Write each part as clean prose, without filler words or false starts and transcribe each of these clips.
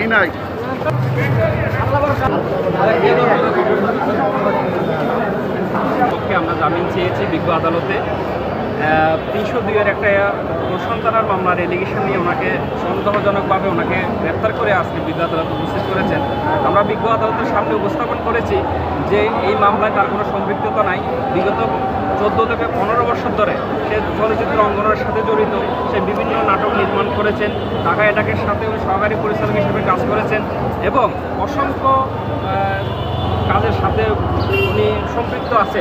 ই নাই। আমরা জামিন চেয়েছি বিজ্ঞ আদালতে 302-এর একটা প্রসন্তানার মামলার এলিগেশন নিয়ে ওনাকে সন্দেহজনকভাবে ওনাকে গ্রেপ্তার করে আজকে বিজ্ঞ আদালত উপস্থিত করেছেন। আমরা বিজ্ঞ আদালতের সামনে উপস্থাপন করেছি যে এই মামলায় তার কোনো সম্পৃক্ততা নাই। বিগত 14 থেকে 15 বছর ধরে সে চলচ্চিত্র অঙ্গনের সাথে জড়িত। সে বিভিন্ন নাটক নির্মাণ করেছেন, ঢাকা এটাকের সাথে উনি সহকারী পরিচালক হিসেবে কাজ করেছেন এবং অসংখ্য কাজের সাথে উনি সম্পৃক্ত আছে।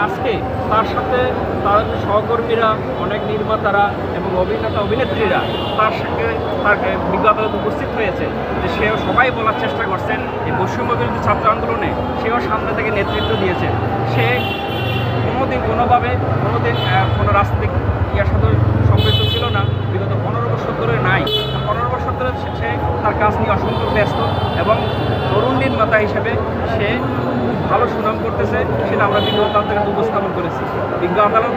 আজকে তার সাথে তার সহকর্মীরা, অনেক নির্মাতারা এবং অভিনেতা অভিনেত্রীরা তার সঙ্গে তার বিজ্ঞ আদালত উপস্থিত হয়েছে যে সেও সবাই বলার চেষ্টা করছেন এই বৈষম্য বিরোধী ছাত্র আন্দোলনে সেও সামনে থেকে নেতৃত্ব দিয়েছে। সে কোনোদিন কোনোভাবে কোনো রাজনৈতিক ইয়ার সাথে সম্পৃক্ত ছিল না। বিগত 15 বছর ধরে নাই। 15 বছর ধরে সে তার কাজ নিয়ে অসম্ভব ব্যস্ত এবং তরুণ নির্মাতা হিসেবে সে ভালো সুনাম করতেছে। সেটা আমরা বিজ্ঞ আদালতের উপস্থাপন করেছি। বিজ্ঞ আদালত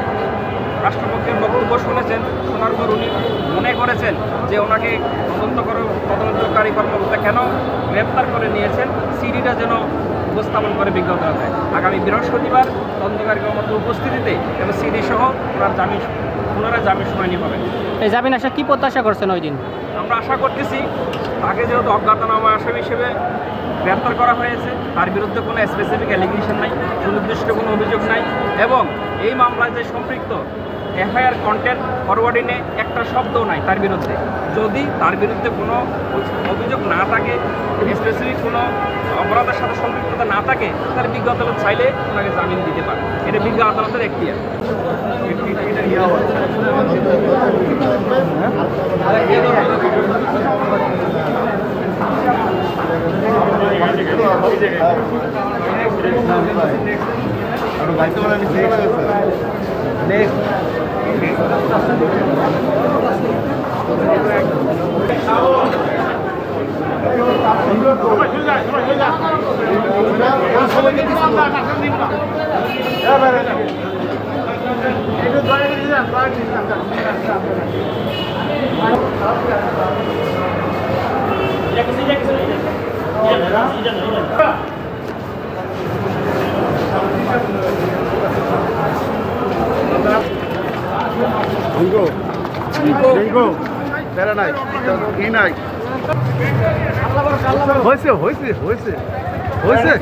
রাষ্ট্রপক্ষের বক্তব্য শুনেছেন, শোনার পর উনি মনে করেছেন যে ওনাকে তদন্তকারী কর্মকর্তা কেন গ্রেপ্তার করে নিয়েছেন সিডিটা যেন উপস্থাপন করে বিজ্ঞ আদালতে। আগামী বৃহস্পতিবার তদন্তকারী কর্মকর্তার উপস্থিতিতে এবং সিডি সহ পুনরায় জামিন শুনানি হবে। এই জামিন আসা কি প্রত্যাশা করছেন ওই দিন? আমরা আশা করতেছি তাকে যেহেতু অজ্ঞাতনামা আসামি হিসেবে গ্রেপ্তার করা হয়েছে, তার বিরুদ্ধে কোনো স্পেসিফিক অ্যালিগেশন নাই, সুনির্দিষ্ট কোনো অভিযোগ নাই এবং এই মামলায় যে সম্পৃক্ত এফআইআর কন্টেন্ট ফরওয়ার্ডিংয়ে একটা শব্দও নাই তার বিরুদ্ধে। যদি তার বিরুদ্ধে কোনো অভিযোগ না থাকে, স্পেসিফিক কোনো অপরাধের সাথে সম্পৃক্ততা না থাকে, তাহলে বিজ্ঞ আদালত চাইলে ওনাকে জামিন দিতে পারে। এটা বিজ্ঞ আদালতের এখতিয়ার। হয়েছে হয়েছে হয়েছে হয়েছে।